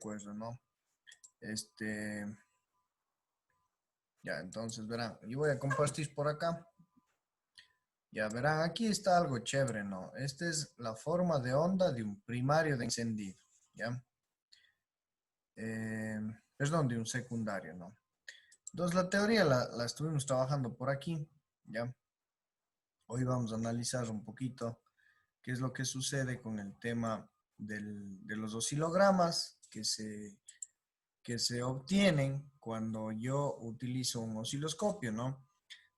acuerdo, ¿no? Ya, entonces verán, yo voy a compartir por acá. Ya verán, aquí está algo chévere, ¿no? Esta es la forma de onda de un primario de encendido, ¿ya? Eh, Perdón, de un secundario, ¿no? Entonces la teoría la estuvimos trabajando por aquí, ¿ya? Hoy vamos a analizar un poquito qué es lo que sucede con el tema de los oscilogramas que se obtienen cuando yo utilizo un osciloscopio, ¿no?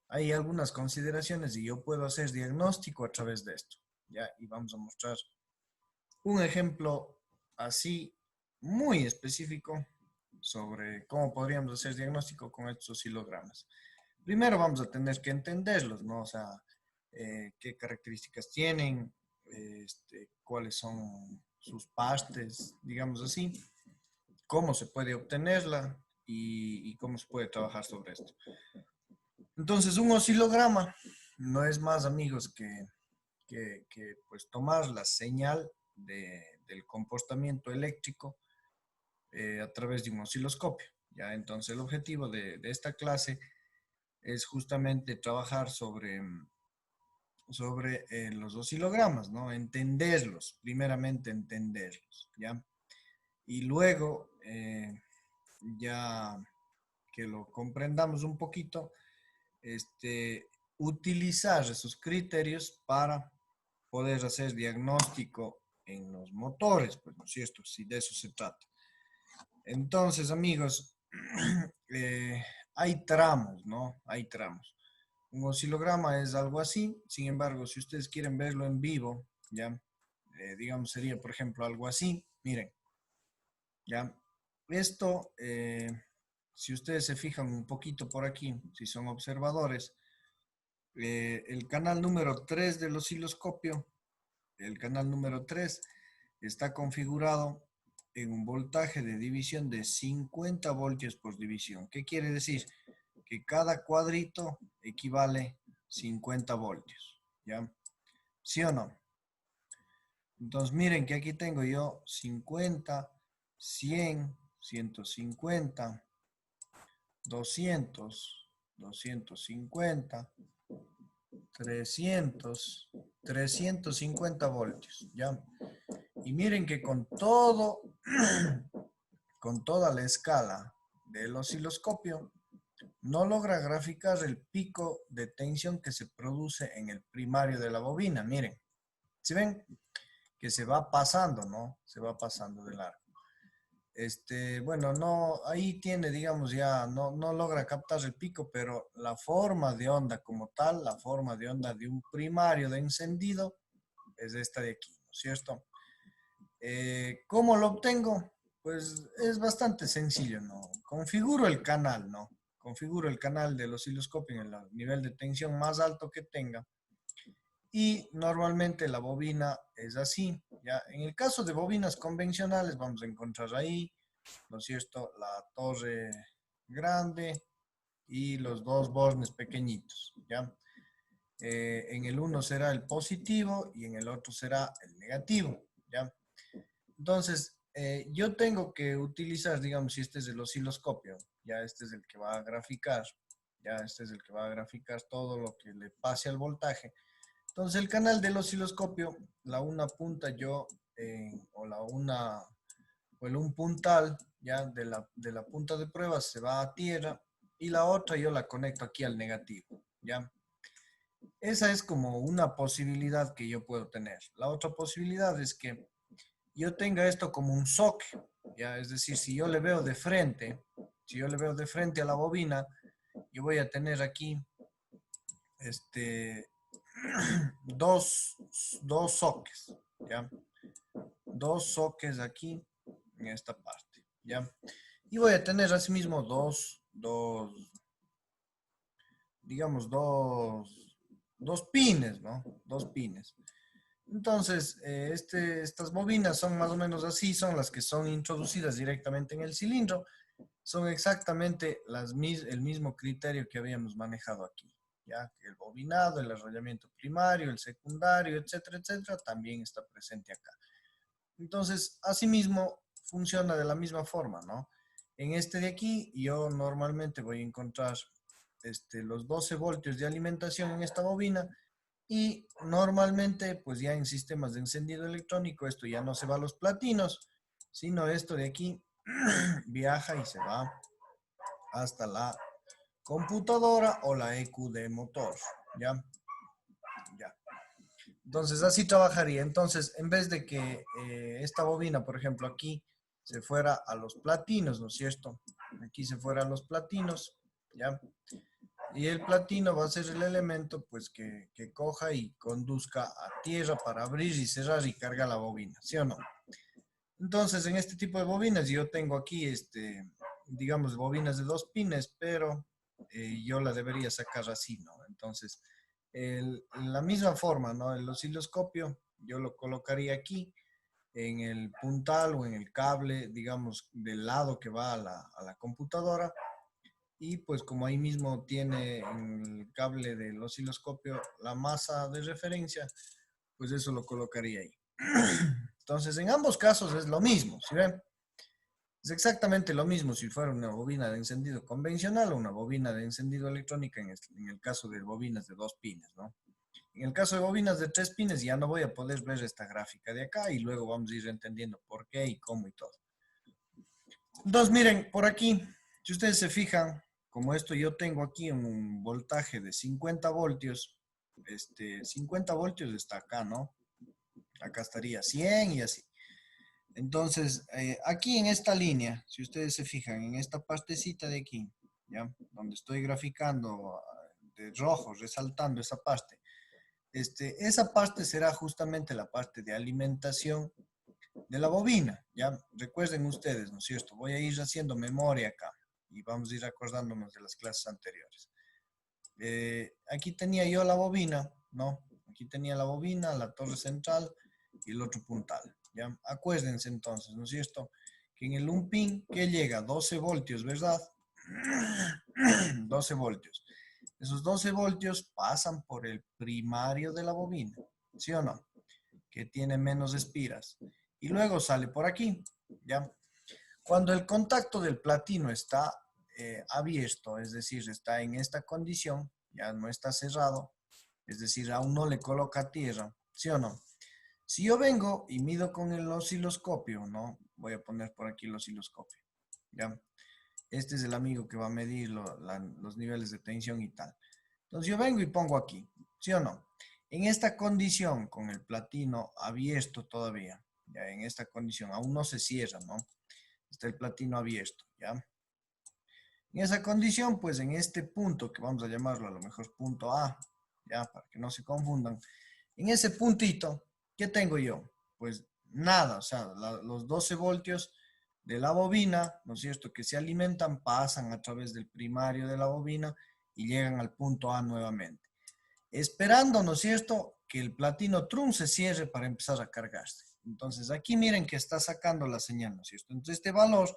Hay algunas consideraciones y yo puedo hacer diagnóstico a través de esto, ¿ya? Y vamos a mostrar un ejemplo así muy específico sobre cómo podríamos hacer diagnóstico con estos oscilogramas. Primero vamos a tener que entenderlos, ¿no? O sea, qué características tienen, cuáles son sus partes, digamos así, cómo se puede obtenerla y cómo se puede trabajar sobre esto. Entonces, un oscilograma no es más, amigos, que pues tomar la señal del comportamiento eléctrico a través de un osciloscopio. ¿Ya? Entonces, el objetivo de esta clase es justamente trabajar sobre los oscilogramas, ¿no? Entenderlos, primeramente entenderlos, ¿ya? Y luego, ya que lo comprendamos un poquito, utilizar esos criterios para poder hacer diagnóstico en los motores, pues, ¿no es cierto? Si de eso se trata. Entonces, amigos, hay tramos, ¿no? Hay tramos. Un oscilograma es algo así, sin embargo, si ustedes quieren verlo en vivo, ¿ya? Digamos, sería, por ejemplo, algo así. Miren, ¿ya? Esto, si ustedes se fijan un poquito por aquí, si son observadores, el canal número 3 del osciloscopio, el canal número 3 está configurado en un voltaje de división de 50 voltios por división. ¿Qué quiere decir? Que cada cuadrito equivale 50 voltios, ¿ya? ¿Sí o no? Entonces miren que aquí tengo yo 50, 100, 150, 200, 250, 300, 350 voltios, ¿ya? Y miren que con todo, con toda la escala del osciloscopio, no logra graficar el pico de tensión que se produce en el primario de la bobina. Miren, ¿sí ven? Que se va pasando, ¿no? Se va pasando de largo. Bueno, no, ahí tiene, digamos, ya, no logra captar el pico, pero la forma de onda como tal, la forma de onda de un primario de encendido, es esta de aquí, ¿no es cierto? ¿Cómo lo obtengo? Pues es bastante sencillo, ¿no? Configuro el canal, ¿no? Configuro el canal del osciloscopio en el nivel de tensión más alto que tenga. Y normalmente la bobina es así, ¿ya? En el caso de bobinas convencionales vamos a encontrar ahí, ¿no es cierto?, la torre grande y los dos bornes pequeñitos, ¿ya? En el uno será el positivo y en el otro será el negativo, ¿ya? Entonces, yo tengo que utilizar, digamos, si este es el osciloscopio, ya este es el que va a graficar, ya este es el que va a graficar todo lo que le pase al voltaje. Entonces, el canal del osciloscopio, la una punta yo, o la una, o el un puntal, ya de la punta de prueba se va a tierra y la otra yo la conecto aquí al negativo, ya. Esa es como una posibilidad que yo puedo tener. La otra posibilidad es que yo tenga esto como un soque, ya, es decir, si yo le veo de frente, si yo le veo de frente a la bobina, yo voy a tener aquí este, dos, dos soques, ¿ya? Dos soques aquí en esta parte, ¿ya? Y voy a tener asimismo digamos, dos pines, ¿no? Dos pines. Entonces, estas bobinas son más o menos así, son las que son introducidas directamente en el cilindro. Son exactamente el mismo criterio que habíamos manejado aquí, ¿ya? El bobinado, el arrollamiento primario, el secundario, etcétera, etcétera, también está presente acá. Entonces, asimismo, funciona de la misma forma, ¿no? En este de aquí, yo normalmente voy a encontrar los 12 voltios de alimentación en esta bobina y normalmente, pues ya en sistemas de encendido electrónico, esto ya no se va a los platinos, sino esto de aquí viaja y se va hasta la computadora o la EQ de motor, ¿ya? Ya. Entonces, así trabajaría. Entonces, en vez de que esta bobina, por ejemplo, aquí se fuera a los platinos, ¿no es cierto? Aquí se fuera a los platinos, ¿ya? Y el platino va a ser el elemento, pues, que coja y conduzca a tierra para abrir y cerrar y carga la bobina, ¿sí o no? Entonces, en este tipo de bobinas, yo tengo aquí, digamos, bobinas de 2 pines, pero yo la debería sacar así, ¿no? Entonces, en la misma forma, ¿no? El osciloscopio, yo lo colocaría aquí, en el puntal o en el cable, digamos, del lado que va a la computadora. Y pues como ahí mismo tiene en el cable del osciloscopio la masa de referencia, pues eso lo colocaría ahí. Entonces, en ambos casos es lo mismo, ¿sí ven? Es exactamente lo mismo si fuera una bobina de encendido convencional o una bobina de encendido electrónica en el caso de bobinas de 2 pines, ¿no? En el caso de bobinas de 3 pines ya no voy a poder ver esta gráfica de acá y luego vamos a ir entendiendo por qué y cómo y todo. Entonces, miren, por aquí, si ustedes se fijan, como esto yo tengo aquí un voltaje de 50 voltios, 50 voltios está acá, ¿no? Acá estaría 100 y así. Entonces, aquí en esta línea, si ustedes se fijan, en esta partecita de aquí, ¿ya? Donde estoy graficando de rojo, resaltando esa parte, esa parte será justamente la parte de alimentación de la bobina, ¿ya? Recuerden ustedes, ¿no es cierto? Voy a ir haciendo memoria acá y vamos a ir acordándonos de las clases anteriores. Aquí tenía yo la bobina, ¿no? Aquí tenía la bobina, la torre central y el otro puntal, ¿ya? Acuérdense entonces, ¿no es cierto? Que en el 1 pin, que llega 12 voltios, ¿verdad? 12 voltios. Esos 12 voltios pasan por el primario de la bobina, ¿sí o no? Que tiene menos espiras. Y luego sale por aquí, ¿ya? Cuando el contacto del platino está abierto, es decir, está en esta condición, ya no está cerrado, es decir, aún no le coloca tierra, ¿sí o no? Si yo vengo y mido con el osciloscopio, ¿no? Voy a poner por aquí el osciloscopio, ¿ya? Este es el amigo que va a medir los niveles de tensión y tal. Entonces yo vengo y pongo aquí, ¿sí o no? En esta condición, con el platino abierto todavía, ya en esta condición, aún no se cierra, ¿no? Está el platino abierto, ¿ya? En esa condición, pues en este punto, que vamos a llamarlo a lo mejor punto A, ya, para que no se confundan, en ese puntito, ¿qué tengo yo? Pues nada, o sea, los 12 voltios de la bobina, ¿no es cierto?, que se alimentan, pasan a través del primario de la bobina y llegan al punto A nuevamente. Esperando, ¿no es cierto?, que el platino trum se cierre para empezar a cargarse. Entonces, aquí miren que está sacando la señal, ¿no es cierto? Entonces, este valor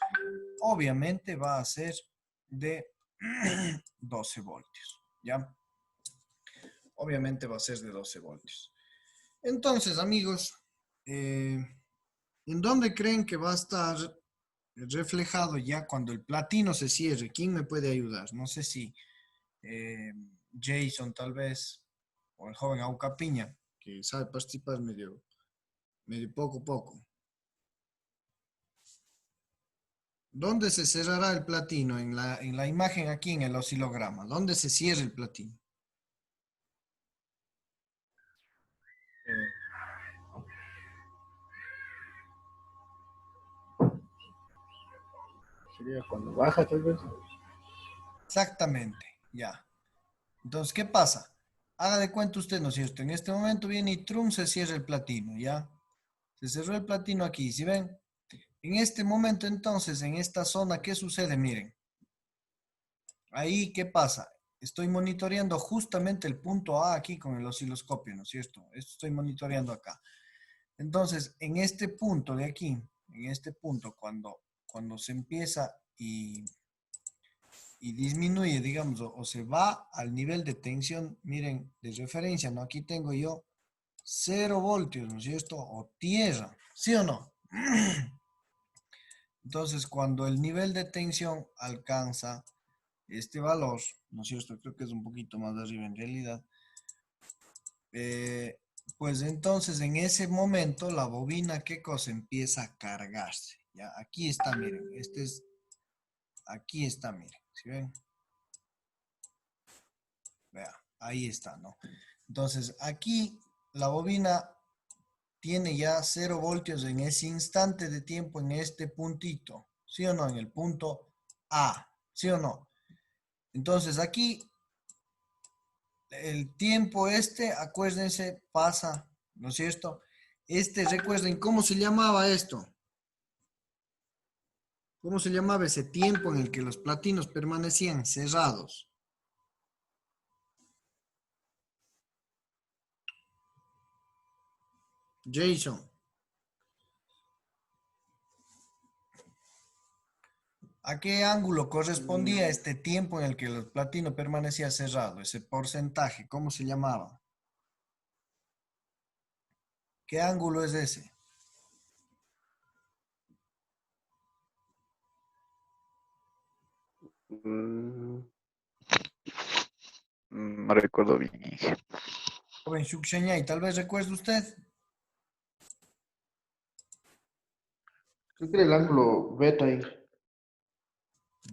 obviamente va a ser de 12 voltios, ¿ya? Obviamente va a ser de 12 voltios. Entonces, amigos, ¿en dónde creen que va a estar reflejado ya cuando el platino se cierre? ¿Quién me puede ayudar? No sé si eh, Jason tal vez, o el joven Auca Piña, que sabe participar medio poco. ¿Dónde se cerrará el platino? En la imagen aquí en el oscilograma. ¿Dónde se cierra el platino? Sería cuando baja, tal vez. Exactamente, ya. Entonces, ¿qué pasa? Haga de cuenta usted, ¿no es cierto? En este momento viene y trum se cierra el platino, ¿ya? Se cerró el platino aquí, ¿sí ven? En este momento, entonces, en esta zona, ¿qué sucede? Miren, ahí, ¿qué pasa? Estoy monitoreando justamente el punto A aquí con el osciloscopio, ¿no es cierto? Esto estoy monitoreando acá. Entonces, en este punto de aquí, en este punto, cuando se empieza y disminuye, digamos, o se va al nivel de tensión, miren, de referencia, ¿no? Aquí tengo yo 0 voltios, ¿no es cierto? O tierra, ¿sí o no? Entonces, cuando el nivel de tensión alcanza este valor, ¿no es cierto? Creo que es un poquito más arriba en realidad. eh, pues entonces en ese momento la bobina, ¿qué cosa? Empieza a cargarse. Ya, aquí está, miren, aquí está, miren, ¿sí ven? Vea, ahí está, ¿no? Entonces aquí la bobina tiene ya 0 voltios en ese instante de tiempo, en este puntito, ¿sí o no? En el punto A, ¿sí o no? Entonces aquí el tiempo acuérdense, pasa, ¿no es cierto? Recuerden, ¿cómo se llamaba esto? ¿Cómo se llamaba ese tiempo en el que los platinos permanecían cerrados? Jason, ¿a qué ángulo correspondía este tiempo en el que el platino permanecía cerrado? Ese porcentaje, ¿cómo se llamaba? ¿Qué ángulo es ese? Mm, no recuerdo bien. Joven Shuksheñay, tal vez recuerde usted. Creo que era el ángulo beta ahí.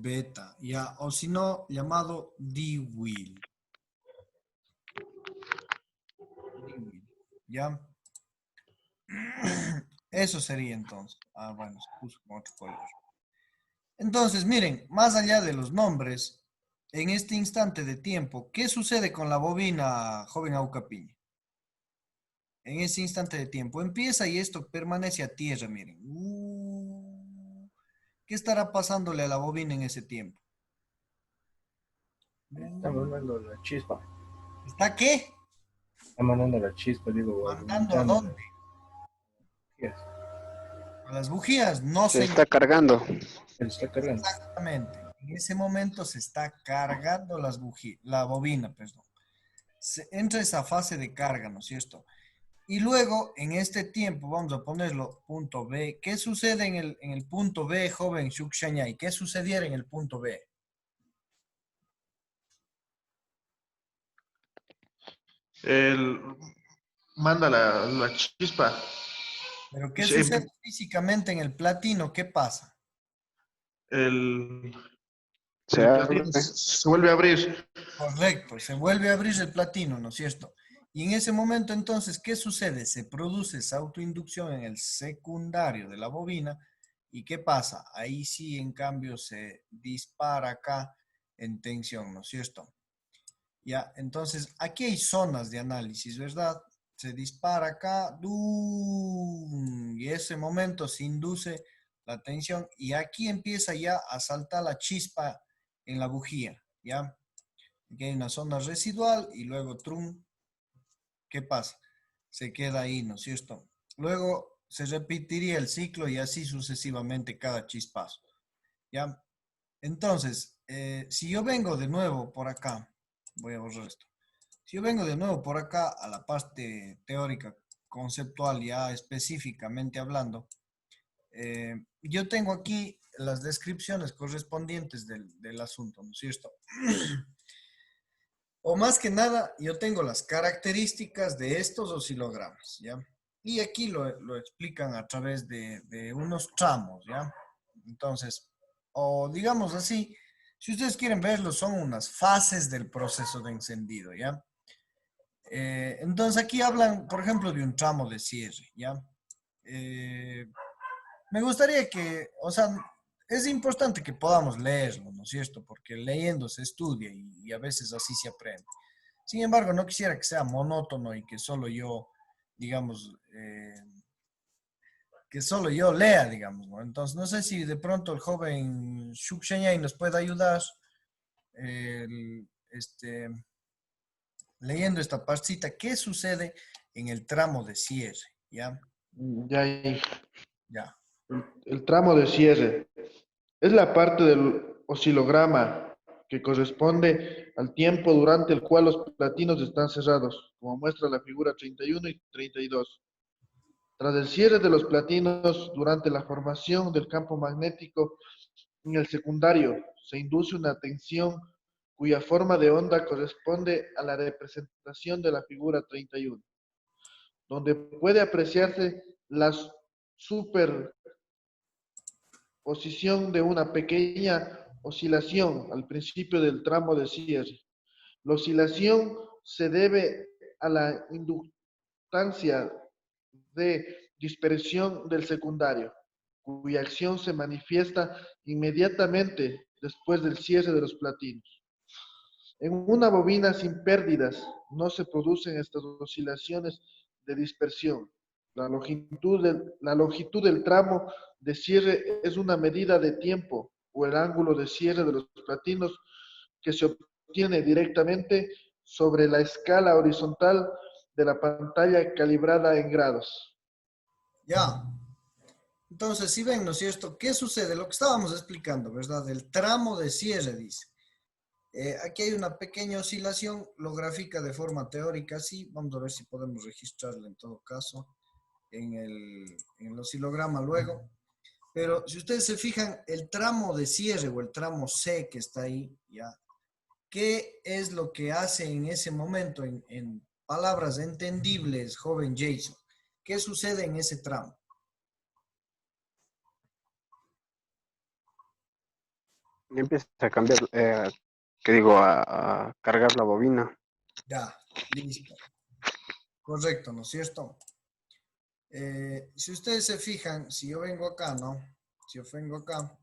Beta, ya, o si no, llamado D-Wheel. D-Wheel, ¿ya? Eso sería entonces. Ah, bueno, se puso con otro color. Entonces, miren, más allá de los nombres, en este instante de tiempo, ¿qué sucede con la bobina, joven Aucapiña? En ese instante de tiempo empieza y esto permanece a tierra, miren. ¿Qué estará pasándole a la bobina en ese tiempo? Está mandando la chispa. ¿Está qué? Está mandando la chispa, digo, ¿Mandando a alimentándole. dónde? Yes. A las bujías, no Se señor. está cargando. Él está cargando. Exactamente. En ese momento se está cargando las bujías, la bobina, perdón. Entra esa fase de carga, ¿no es cierto? Y luego, en este tiempo, vamos a ponerlo punto B. ¿Qué sucede en el punto B, joven Shukshanyai? ¿Qué sucediera en el punto B? Él manda la chispa. Pero Y ¿qué sucede físicamente en el platino? ¿Qué pasa? el, Se el abre. platino se vuelve a abrir. Correcto, se vuelve a abrir el platino, ¿no es cierto? Y en ese momento, entonces, ¿qué sucede? Se produce esa autoinducción en el secundario de la bobina. ¿Y qué pasa? Ahí sí, en cambio, se dispara acá en tensión, ¿no es cierto? Ya, entonces, aquí hay zonas de análisis, ¿verdad? Se dispara acá, ¡dum! Y ese momento se induce la tensión y aquí empieza ya a saltar la chispa en la bujía, ¿ya? Aquí hay una zona residual y luego trum, ¿qué pasa? Se queda ahí, ¿no es cierto? Luego se repetiría el ciclo y así sucesivamente cada chispazo, ¿ya? Entonces, si yo vengo de nuevo por acá, voy a borrar esto. Si yo vengo de nuevo por acá a la parte teórica, conceptual, ya específicamente hablando, yo tengo aquí las descripciones correspondientes del asunto, ¿no es cierto? O más que nada, yo tengo las características de estos oscilogramas, ¿ya? Y aquí lo explican a través de unos tramos, ¿ya? Entonces, o digamos así, si ustedes quieren verlo, son unas fases del proceso de encendido, ¿ya? Entonces aquí hablan, por ejemplo, de un tramo de cierre, ¿ya? Eh, Me gustaría que, o sea, es importante que podamos leerlo, ¿no es cierto? Porque leyendo se estudia y a veces así se aprende. Sin embargo, no quisiera que sea monótono y que solo yo, digamos, que solo yo lea, digamos, ¿no? Entonces, no sé si de pronto el joven Shukshenyai nos puede ayudar leyendo esta partecita. ¿Qué sucede en el tramo de cierre? ¿Ya? Ya ahí. Ya. El tramo de cierre es la parte del oscilograma que corresponde al tiempo durante el cual los platinos están cerrados, como muestra la figura 31 y 32. Tras el cierre de los platinos durante la formación del campo magnético en el secundario, se induce una tensión cuya forma de onda corresponde a la representación de la figura 31, donde puede apreciarse la superposición de una pequeña oscilación al principio del tramo de cierre. La oscilación se debe a la inductancia de dispersión del secundario, cuya acción se manifiesta inmediatamente después del cierre de los platinos. En una bobina sin pérdidas no se producen estas oscilaciones de dispersión. La longitud del tramo de cierre es una medida de tiempo o el ángulo de cierre de los platinos que se obtiene directamente sobre la escala horizontal de la pantalla calibrada en grados. Ya. Entonces, si ven, ¿no es cierto? ¿Qué sucede? Lo que estábamos explicando, ¿verdad? El tramo de cierre, dice. Aquí hay una pequeña oscilación, lo grafica de forma teórica, sí. Vamos a ver si podemos registrarla en todo caso en el oscilograma luego. Pero si ustedes se fijan, el tramo de cierre o el tramo C que está ahí, ¿ya? ¿Qué es lo que hace en ese momento, en palabras entendibles, joven Jason? ¿Qué sucede en ese tramo? Y empieza a cambiar, a cargar la bobina. Ya, listo. Correcto, ¿no es cierto? Si ustedes se fijan, si yo vengo acá, ¿no? Si yo vengo acá,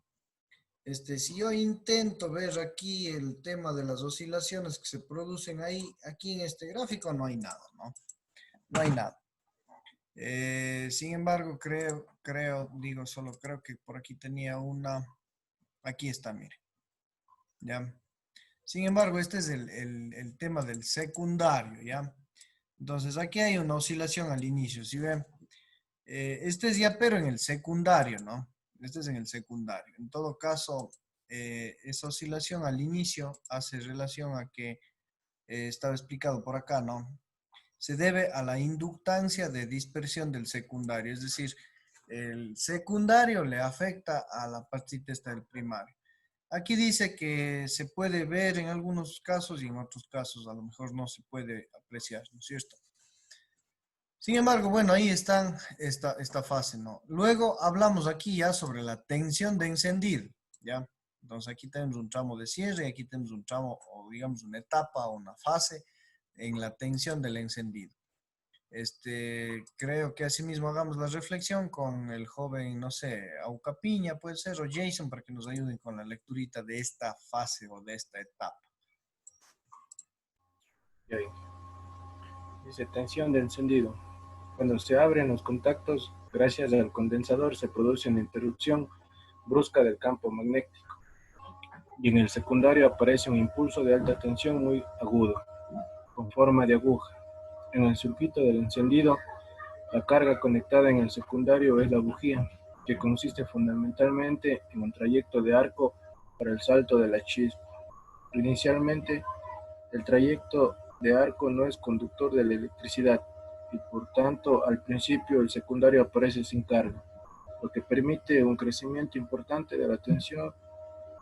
si yo intento ver aquí el tema de las oscilaciones que se producen ahí, aquí en este gráfico no hay nada, ¿no? No hay nada. Sin embargo, solo creo que por aquí tenía una, aquí está, mire, ¿ya? Sin embargo, este es el tema del secundario, ¿ya? Entonces, aquí hay una oscilación al inicio, ¿sí ven? Este es ya, pero en el secundario, ¿no? Este es en el secundario. En todo caso, esa oscilación al inicio hace relación a que estaba explicado por acá, ¿no? Se debe a la inductancia de dispersión del secundario, es decir, el secundario le afecta a la partita esta del primario. Aquí dice que se puede ver en algunos casos y en otros casos a lo mejor no se puede apreciar, ¿no es cierto? Sin embargo, bueno, ahí están esta fase, ¿no? Luego hablamos aquí ya sobre la tensión de encendido, ¿ya? Entonces aquí tenemos un tramo de cierre, aquí tenemos un tramo, o digamos una etapa o una fase en la tensión del encendido. Creo que asimismo hagamos la reflexión con el joven, no sé, Aucapiña, puede ser, o Jason, para que nos ayuden con la lecturita de esta fase o de esta etapa. Y ahí. Dice tensión de encendido. Cuando se abren los contactos, gracias al condensador se produce una interrupción brusca del campo magnético y en el secundario aparece un impulso de alta tensión muy agudo, con forma de aguja. En el circuito del encendido, la carga conectada en el secundario es la bujía, que consiste fundamentalmente en un trayecto de arco para el salto de la chispa. Inicialmente, el trayecto de arco no es conductor de la electricidad y por tanto al principio el secundario aparece sin carga, lo que permite un crecimiento importante de la tensión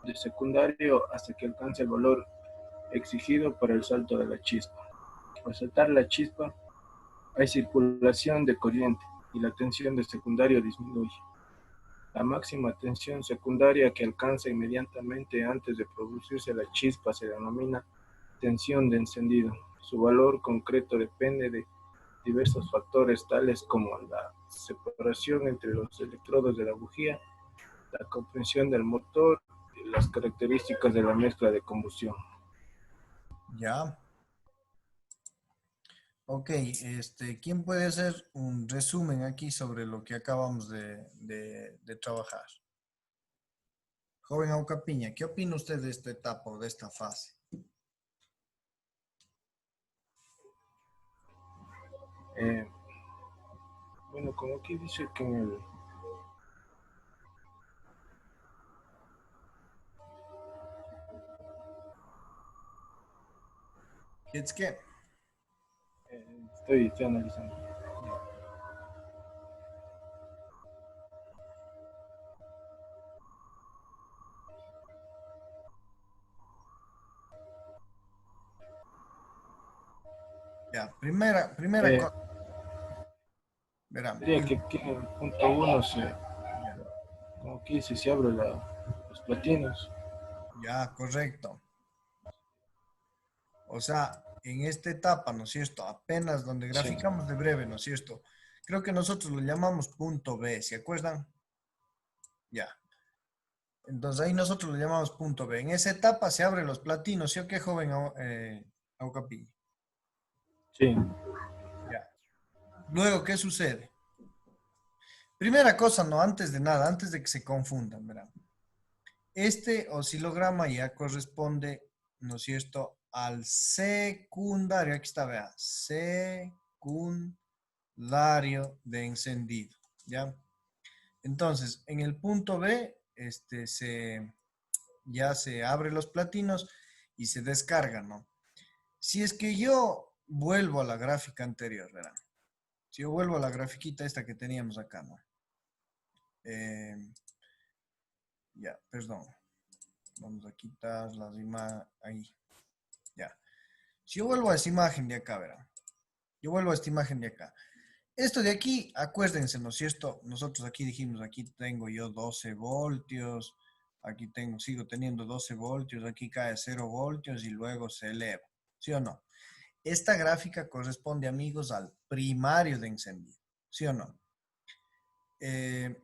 del secundario hasta que alcance el valor exigido para el salto de la chispa. Al saltar la chispa hay circulación de corriente y la tensión del secundario disminuye. La máxima tensión secundaria que alcanza inmediatamente antes de producirse la chispa se denomina tensión de encendido. Su valor concreto depende de diversos factores tales como la separación entre los electrodos de la bujía, la compresión del motor y las características de la mezcla de combustión. Ya. Ok, ¿quién puede hacer un resumen aquí sobre lo que acabamos de trabajar? Joven Aucapiña, ¿qué opina usted de esta etapa o de esta fase? Eh, bueno, como aquí dice que en el ¿Qué es que? estoy analizando. Ya, primera Eh, cosa. Verán. Diría que aquí en el punto uno Ya, como que dice, se abre los platinos. ya, correcto. O sea, en esta etapa, ¿no es cierto? Apenas donde Sí, graficamos de breve, ¿no es cierto? Creo que nosotros lo llamamos punto B, ¿se acuerdan? Ya. Entonces ahí nosotros lo llamamos punto B. En esa etapa se abren los platinos, ¿sí o qué, joven Aucapi? sí, Ya. Luego, ¿qué sucede? Primera cosa, no, antes de nada, antes de que se confundan, ¿verdad? Este oscilograma ya corresponde, ¿no es cierto?, al secundario, aquí está, vea, secundario de encendido, ¿ya? Entonces, en el punto B, ya se abren los platinos y se descargan, ¿no? Si es que yo vuelvo a la gráfica anterior, ¿verdad? Si yo vuelvo a la grafiquita esta que teníamos acá, ¿no? Eh, ya, perdón. Vamos a quitar las imágenes. Ahí, ya. Si yo vuelvo a esa imagen de acá, verán. Yo vuelvo a esta imagen de acá. Esto de aquí, acuérdense, ¿no es cierto? Nosotros aquí dijimos, aquí tengo yo 12 voltios, aquí tengo, sigo teniendo 12 voltios, aquí cae 0 voltios y luego se eleva. ¿Sí o no? Esta gráfica corresponde, amigos, al primario de encendido. ¿Sí o no? Eh,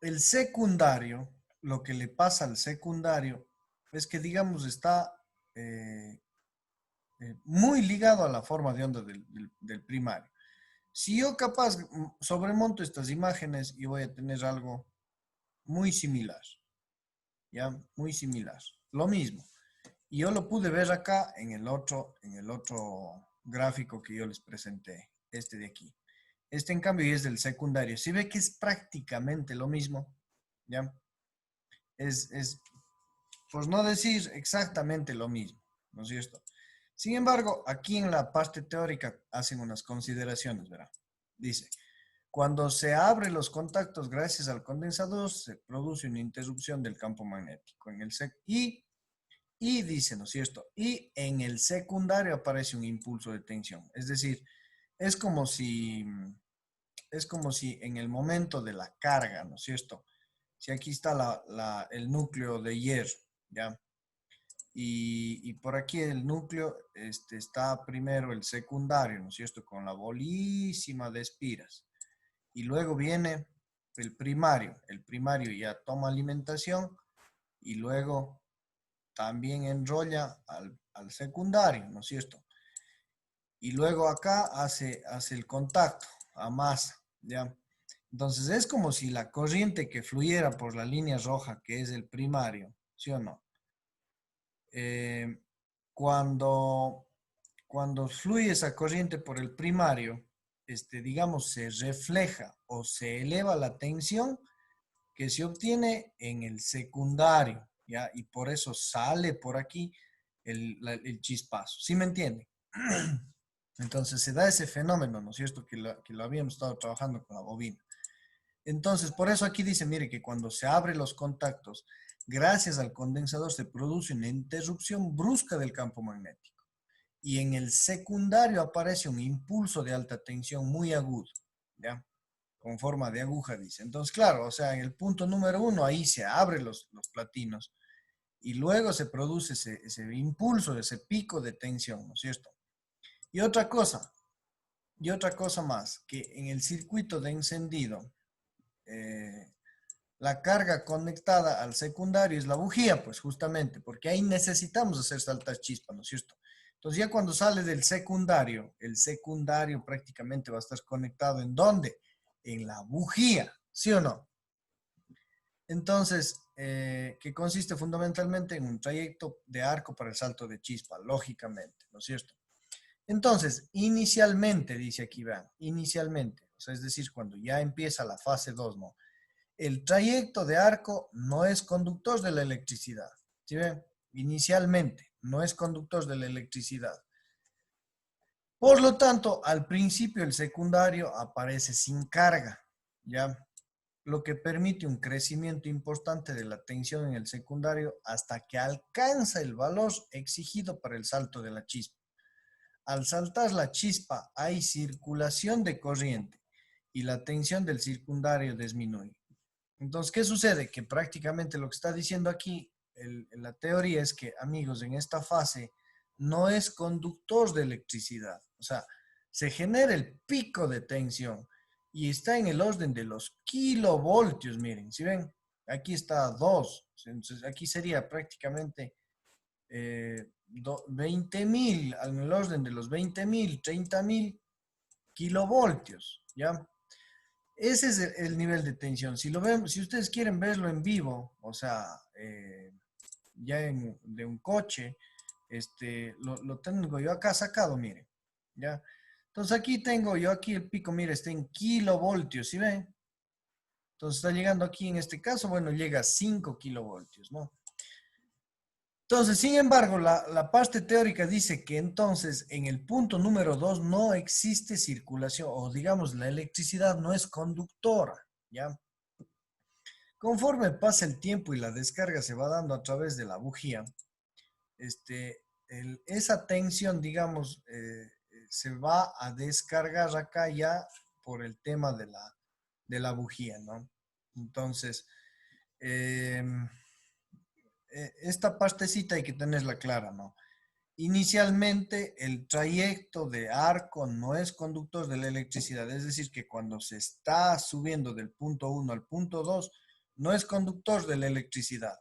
el secundario, lo que le pasa al secundario es que, digamos, está eh, muy ligado a la forma de onda del primario. Si yo capaz sobremonto estas imágenes y voy a tener algo muy similar, ¿ya? Muy similar. Lo mismo. Y yo lo pude ver acá en el otro gráfico que yo les presenté, este de aquí. Este, en cambio, es del secundario. Si ve que es prácticamente lo mismo, ¿ya? Es, por no decir exactamente lo mismo, ¿no es cierto? Sin embargo, aquí en la parte teórica hacen unas consideraciones, ¿verdad? Dice, cuando se abren los contactos gracias al condensador, se produce una interrupción del campo magnético. Y dice, ¿no es cierto? Y en el secundario aparece un impulso de tensión. Es decir, es como si, es como si en el momento de la carga, ¿no es cierto? Si aquí está el núcleo de hierro, ¿ya? Y por aquí el núcleo está primero el secundario, ¿no es cierto? Con la bolísima de espiras. Y luego viene el primario. El primario ya toma alimentación y luego también enrolla al secundario, ¿no es cierto? Y luego acá hace el contacto a masa, ¿ya? Entonces es como si la corriente que fluyera por la línea roja, que es el primario, ¿sí o no? Eh, cuando, cuando fluye esa corriente por el primario, digamos, se refleja o se eleva la tensión que se obtiene en el secundario, ¿ya? Y por eso sale por aquí el chispazo. ¿Sí me entiende? Entonces se da ese fenómeno, ¿no es cierto? Que lo habíamos estado trabajando con la bobina. Entonces, por eso aquí dice, mire, que cuando se abren los contactos, gracias al condensador se produce una interrupción brusca del campo magnético. Y en el secundario aparece un impulso de alta tensión muy agudo, ¿ya? Con forma de aguja, dice. Entonces, claro, o sea, en el punto número uno, ahí se abren los platinos y luego se produce ese impulso, ese pico de tensión, ¿no es cierto? Y otra cosa más, que en el circuito de encendido, eh, la carga conectada al secundario es la bujía, pues justamente, porque ahí necesitamos hacer saltar chispa, ¿no es cierto? Entonces ya cuando sale del secundario, el secundario prácticamente va a estar conectado ¿en dónde? En la bujía, ¿sí o no? Entonces, que consiste fundamentalmente en un trayecto de arco para el salto de chispa, lógicamente, ¿no es cierto? Entonces, inicialmente, dice aquí, vean, inicialmente, o sea, es decir, cuando ya empieza la fase 2, ¿no? El trayecto de arco no es conductor de la electricidad. ¿Sí ven? Inicialmente no es conductor de la electricidad. Por lo tanto, al principio el secundario aparece sin carga, ¿ya? Lo que permite un crecimiento importante de la tensión en el secundario hasta que alcanza el valor exigido para el salto de la chispa. al saltar la chispa hay circulación de corriente y la tensión del circundario disminuye. Entonces, ¿qué sucede? Que prácticamente lo que está diciendo aquí la teoría es que, amigos, en esta fase no es conductor de electricidad. O sea, se genera el pico de tensión y está en el orden de los kilovoltios, miren, si ven, aquí está 2, entonces aquí sería prácticamente 20.000, en el orden de los 20.000, 30.000 kilovoltios, ¿ya? Ese es el nivel de tensión. Si lo vemos, si ustedes quieren verlo en vivo, o sea, ya de un coche, lo tengo yo acá sacado, miren, ¿ya? Entonces aquí tengo yo aquí el pico, mire, está en kilovoltios, ¿sí ven? Entonces está llegando aquí en este caso, bueno, llega a 5 kilovoltios, ¿no? Entonces, sin embargo, la parte teórica dice que entonces en el punto número 2 no existe circulación, o digamos, la electricidad no es conductora, ¿ya? Conforme pasa el tiempo y la descarga se va dando a través de la bujía, esa tensión, digamos, se va a descargar acá ya por el tema de la bujía, ¿no? Entonces, esta partecita hay que tenerla clara, ¿no? Inicialmente, el trayecto de arco no es conductor de la electricidad, es decir, que cuando se está subiendo del punto 1 al punto 2, no es conductor de la electricidad.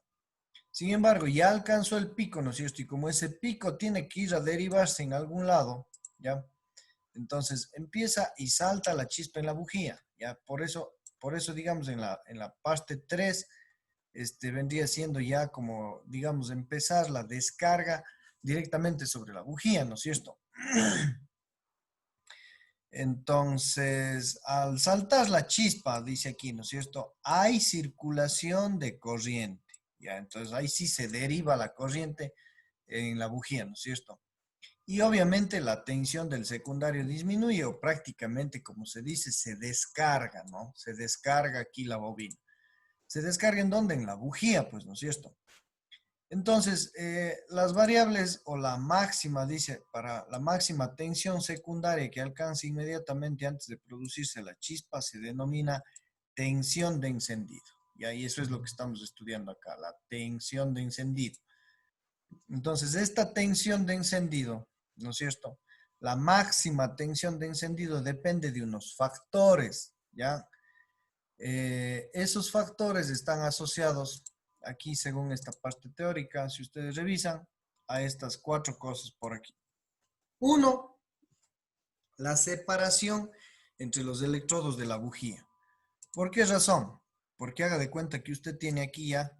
Sin embargo, ya alcanzó el pico, ¿no es cierto? Y como ese pico tiene que ir a derivarse en algún lado, ¿ya? Entonces empieza y salta la chispa en la bujía, ¿ya? Por eso digamos, en la parte 3, vendría siendo ya como, digamos, empezar la descarga directamente sobre la bujía, ¿no es cierto? Entonces, al saltar la chispa, dice aquí, ¿no es cierto? Hay circulación de corriente, ¿ya? Entonces ahí sí se deriva la corriente en la bujía, ¿no es cierto? Y obviamente la tensión del secundario disminuye o prácticamente, como se dice, se descarga, ¿no? Se descarga aquí la bobina. ¿Se descarga en dónde? En la bujía, pues, ¿no es cierto? Entonces, las variables o la máxima, dice, para la máxima tensión secundaria que alcanza inmediatamente antes de producirse la chispa, se denomina tensión de encendido. Y ahí eso es lo que estamos estudiando acá, la tensión de encendido. Entonces, esta tensión de encendido, ¿no es cierto? La máxima tensión de encendido depende de unos factores, ¿ya? Esos factores están asociados aquí, según esta parte teórica, si ustedes revisan, a estas 4 cosas por aquí. Uno, la separación entre los electrodos de la bujía. ¿Por qué razón? Porque haga de cuenta que usted tiene aquí ya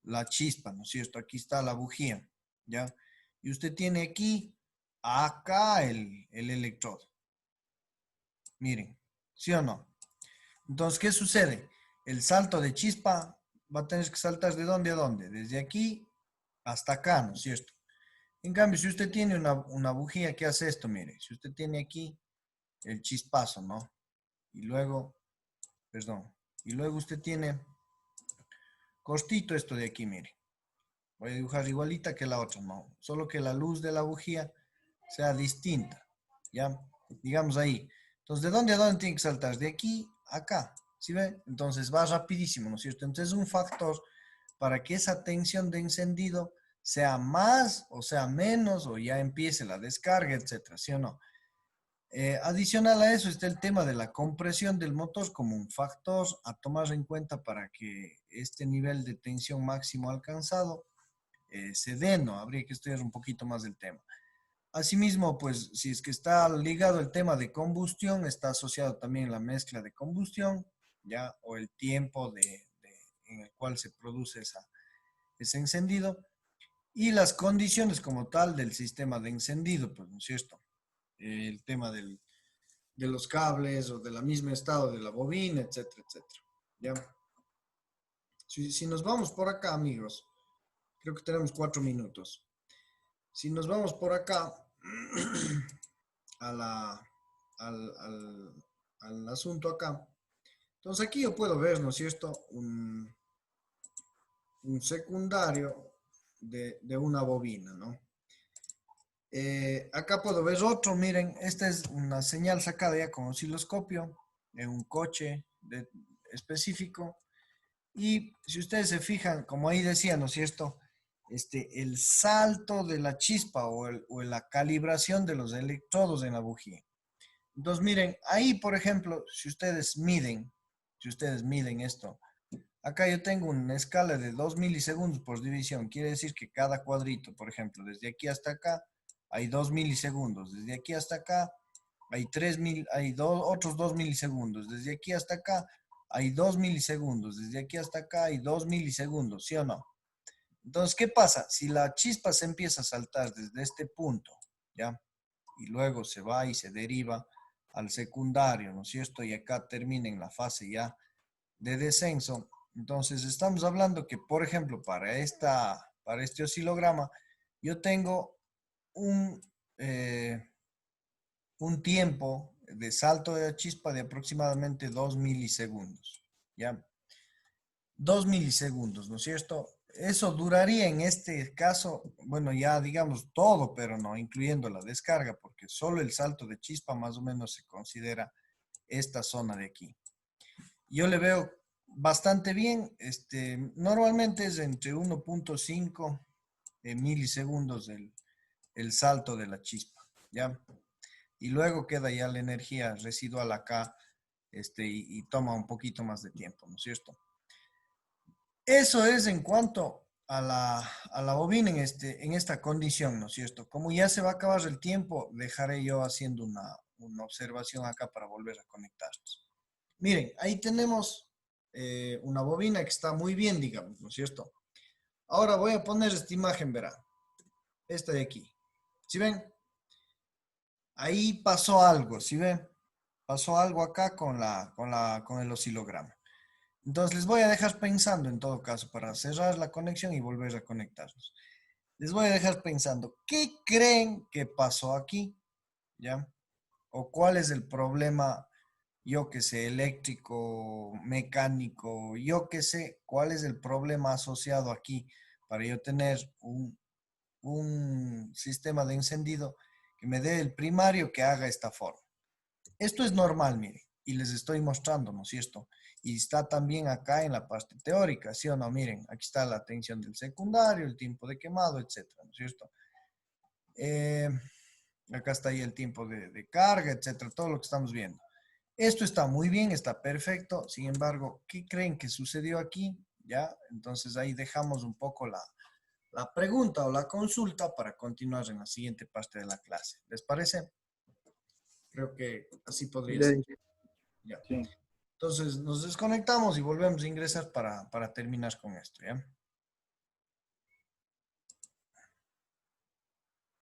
la chispa, ¿no es cierto? Aquí está la bujía, ¿ya? Y usted tiene aquí, acá el electrodo. Miren, ¿sí o no? Entonces, ¿qué sucede? El salto de chispa va a tener que saltar ¿de dónde a dónde? Desde aquí hasta acá, ¿no es cierto? En cambio, si usted tiene una bujía que hace esto, mire, si usted tiene aquí el chispazo, ¿no? Y luego, perdón, y luego usted tiene cortito esto de aquí, mire. Voy a dibujar igualita que la otra, ¿no? Solo que la luz de la bujía sea distinta, ¿ya? Digamos ahí. Entonces, ¿de dónde a dónde tiene que saltar? De aquí a acá, ¿sí ve? Entonces va rapidísimo, ¿no es cierto? Entonces es un factor para que esa tensión de encendido sea más o sea menos o ya empiece la descarga, etcétera, ¿sí o no? Adicional a eso está el tema de la compresión del motor como un factor a tomar en cuenta para que este nivel de tensión máximo alcanzado se dé, ¿no? Habría que estudiar un poquito más del tema. Asimismo, pues si es que está ligado el tema de combustión, está asociado también la mezcla de combustión, ¿ya? O el tiempo en el cual se produce ese encendido y las condiciones como tal del sistema de encendido, pues, ¿no es cierto? El tema de los cables o del mismo estado de la bobina, etcétera, etcétera, ¿ya? Si nos vamos por acá, amigos, creo que tenemos 4 minutos. Si nos vamos por acá al asunto acá, entonces aquí yo puedo ver, ¿no es cierto?, un secundario de una bobina, ¿no? Acá puedo ver otro, miren, esta es una señal sacada ya con osciloscopio de un coche específico. Y si ustedes se fijan, como ahí decía, ¿no es cierto? El salto de la chispa o la calibración de los electrodos en la bujía. Entonces, miren, ahí, por ejemplo, si ustedes miden esto, acá yo tengo una escala de 2 milisegundos por división. Quiere decir que cada cuadrito, por ejemplo, desde aquí hasta acá, hay 2 milisegundos. Desde aquí hasta acá, hay otros 2 milisegundos. Desde aquí hasta acá, hay 2 milisegundos. Desde aquí hasta acá, hay 2 milisegundos, ¿sí o no? Entonces, ¿qué pasa? Si la chispa se empieza a saltar desde este punto, ¿ya? Y luego se va y se deriva al secundario, ¿no es cierto? Y acá termina en la fase ya de descenso. Entonces, estamos hablando que, por ejemplo, para este oscilograma, yo tengo un, un tiempo de salto de la chispa de aproximadamente 2 milisegundos, ¿ya? 2 milisegundos, ¿no es cierto? Eso duraría en este caso, bueno, ya digamos todo, pero no incluyendo la descarga, porque solo el salto de chispa más o menos se considera esta zona de aquí. Yo le veo bastante bien, normalmente es entre 1.5 milisegundos el salto de la chispa, ¿ya? Y luego queda ya la energía residual acá, y toma un poquito más de tiempo, ¿no es cierto? Eso es en cuanto a la bobina en esta condición, ¿no es cierto? Como ya se va a acabar el tiempo, dejaré yo haciendo una observación acá para volver a conectarnos. Miren, ahí tenemos una bobina que está muy bien, digamos, ¿no es cierto? Ahora voy a poner esta imagen, verán. Esta de aquí. ¿Sí ven? Ahí pasó algo, ¿sí ven? Pasó algo acá con el oscilograma. Entonces les voy a dejar pensando en todo caso para cerrar la conexión y volver a conectarnos. Les voy a dejar pensando, ¿qué creen que pasó aquí? ¿Ya? ¿O cuál es el problema, yo que sé, eléctrico, mecánico, yo que sé, cuál es el problema asociado aquí para yo tener un sistema de encendido que me dé el primario que haga esta forma? Esto es normal, mire, y les estoy mostrando, ¿no es cierto? Y está también acá en la parte teórica, ¿sí o no? Miren, aquí está la tensión del secundario, el tiempo de quemado, etcétera, ¿no es cierto? Eh, Acá está ahí el tiempo de carga, etcétera, todo lo que estamos viendo. Esto está muy bien, está perfecto. Sin embargo, ¿qué creen que sucedió aquí? ¿Ya? Entonces ahí dejamos un poco la pregunta o la consulta para continuar en la siguiente parte de la clase. ¿Les parece? Creo que así podría ser. Ya. Sí. Entonces nos desconectamos y volvemos a ingresar para terminar con esto, ¿ya?